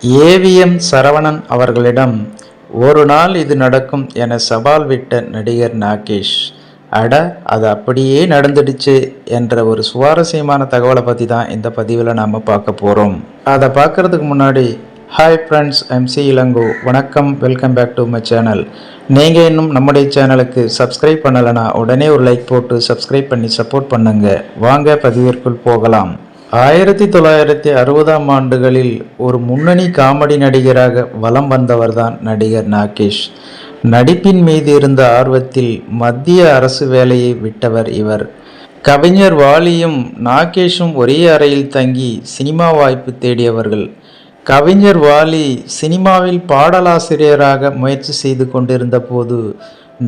AVM Saravanan அவர்களிடம் ஒரு நாள் இது நடக்கும் என சவால் விட்ட நடிகர் நாகேஷ். அட அது அப்படியே நடந்துடுச்சு என்ற ஒரு சுவாரஸ்யமான தகவலை பற்றி தான் இந்த பதிவில் நாம் பார்க்க போகிறோம். அதை பார்க்குறதுக்கு முன்னாடி ஹாய் ஃப்ரெண்ட்ஸ், MC இளங்கோ. வணக்கம், welcome back to my channel. நீங்கள் இன்னும் நம்முடைய சேனலுக்கு சப்ஸ்கிரைப் பண்ணலைன்னா உடனே ஒரு லைக் போட்டு சப்ஸ்கிரைப் பண்ணி சப்போர்ட் பண்ணுங்க. வாங்க பதிவிற்குள் போகலாம். 1960ஆம் ஆண்டுகளில் ஒரு முன்னணி காமெடி நடிகராக வலம் வந்தவர்தான் நடிகர் நாகேஷ். நடிப்பின் மீது இருந்த ஆர்வத்தில் மத்திய அரசு வேலையை விட்டவர் இவர். கவிஞர் வாலியும் நாகேஷும் ஒரே அறையில் தங்கி சினிமா வாய்ப்பு தேடியவர்கள். கவிஞர் வாலி சினிமாவில் பாடலாசிரியராக முயற்சி செய்து கொண்டிருந்த போது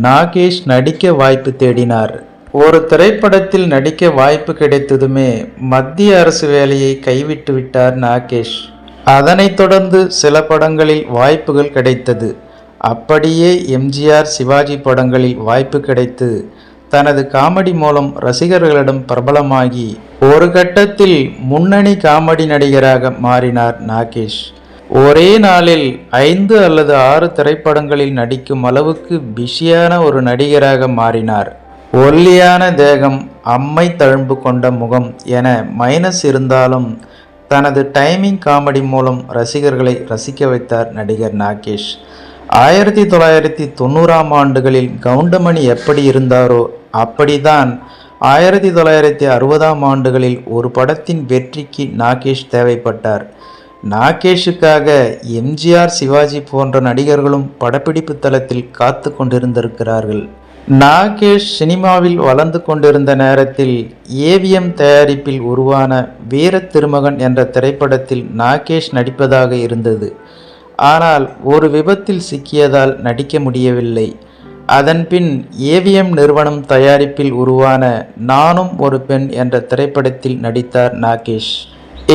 நாகேஷ் நடிக்க வாய்ப்பு தேடினார். ஒரு திரைப்படத்தில் நடிக்க வாய்ப்பு கிடைத்ததுமே மத்திய அரசு வேலையை கைவிட்டு விட்டார் நாகேஷ். அதனைத் தொடர்ந்து சில படங்களில் வாய்ப்புகள் கிடைத்தது. அப்படியே MGR, சிவாஜி படங்களில் வாய்ப்பு கிடைத்து தனது காமெடி மூலம் ரசிகர்களிடம் பிரபலமாகி ஒரு கட்டத்தில் முன்னணி காமெடி நடிகராக மாறினார் நாகேஷ். ஒரே நாளில் 5 அல்லது 6 திரைப்படங்களில் நடிக்கும் அளவுக்கு பிஸியான ஒரு நடிகராக மாறினார். ஒல்லியான தேகம், அம்மை தழும்பு கொண்ட முகம் என மைனஸ் இருந்தாலும் தனது டைமிங் காமெடி மூலம் ரசிகர்களை ரசிக்க வைத்தார் நடிகர் நாகேஷ். 1990ஆம் ஆண்டுகளில் கவுண்டமணி எப்படி இருந்தாரோ அப்படிதான் 1960ஆம் ஆண்டுகளில் ஒரு படத்தின் வெற்றிக்கு நாகேஷ் தேவைப்பட்டார். நாகேஷுக்காக MGR, சிவாஜி போன்ற நடிகர்களும் படப்பிடிப்பு தளத்தில் காத்து கொண்டிருந்திருக்கிறார்கள். நாகேஷ் சினிமாவில் வளர்ந்து கொண்டிருந்த நேரத்தில் ஏவிஎம் தயாரிப்பில் உருவான வீர திருமகன் என்ற திரைப்படத்தில் நாகேஷ் நடிப்பதாக இருந்தது. ஆனால் ஒரு விபத்தில் சிக்கியதால் நடிக்க முடியவில்லை. அதன்பின் ஏவிஎம் நிறுவனம் தயாரிப்பில் உருவான நானும் ஒரு பெண் என்ற திரைப்படத்தில் நடித்தார் நாகேஷ்.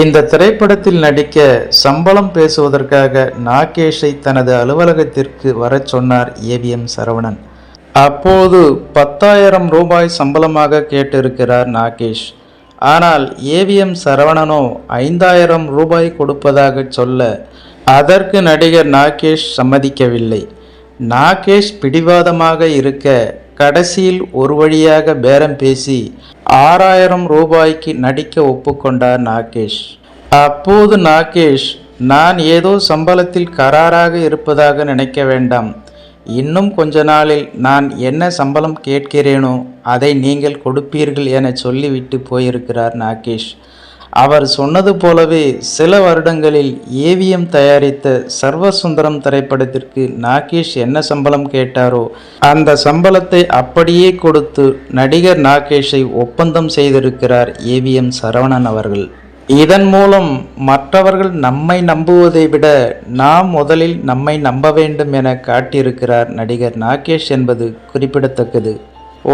இந்த திரைப்படத்தில் நடிக்க சம்பளம் பேசுவதற்காக நாகேஷை தனது அலுவலகத்திற்கு வரச் சொன்னார் ஏவிஎம் சரவணன். அப்போது 10,000 ரூபாய் சம்பளமாக கேட்டிருக்கிறார் நாகேஷ். ஆனால் ஏவிஎம் சரவணனோ 5,000 ரூபாய் கொடுப்பதாக சொல்ல அதற்கு நடிகர் நாகேஷ் சம்மதிக்கவில்லை. நாகேஷ் பிடிவாதமாக இருக்க கடைசியில் ஒரு வழியாக பேரம் பேசி 6,000 ரூபாய்க்கு நடிக்க ஒப்புக்கொண்டார் நாகேஷ். அப்போது நாகேஷ், நான் ஏதோ சம்பளத்தில் கராராக இருப்பதாக நினைக்க வேண்டாம். இன்னும் கொஞ்ச நாளில் நான் என்ன சம்பளம் கேட்கிறேனோ அதை நீங்கள் கொடுப்பீர்கள் என சொல்லிவிட்டு போயிருக்கிறார் நாகேஷ். அவர் சொன்னது போலவே சில வருடங்களில் ஏவிஎம் தயாரித்த சர்வசுந்தரம் திரைப்படத்திற்கு நாகேஷ் என்ன சம்பளம் கேட்டாரோ அந்த சம்பளத்தை அப்படியே கொடுத்து நடிகர் நாகேஷை ஒப்பந்தம் செய்திருக்கிறார் ஏவிஎம் சரவணன் அவர்கள். இதன் மூலம் மற்றவர்கள் நம்மை நம்புவதை விட நாம் முதலில் நம்மை நம்ப வேண்டும் என காட்டியிருக்கிறார் நடிகர் நாகேஷ் என்பது குறிப்பிடத்தக்கது.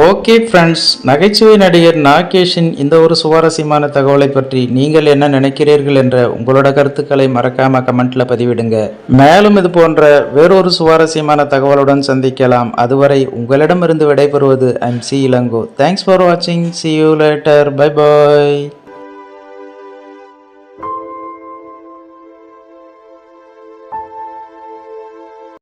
ஓகே ஃப்ரெண்ட்ஸ், நகைச்சுவை நடிகர் நாகேஷின் இந்த ஒரு சுவாரஸ்யமான தகவலை பற்றி நீங்கள் என்ன நினைக்கிறீர்கள் என்ற உங்களோட கருத்துக்களை மறக்காம கமெண்ட்ல பதிவிடுங்க. மேலும் இது போன்ற வேறொரு சுவாரஸ்யமான தகவலுடன் சந்திக்கலாம். அதுவரை உங்களிடமிருந்து விடைபெறுவது MC இளங்கோ. தேங்க்ஸ் ஃபார் வாட்சிங். See you later. Bye bye.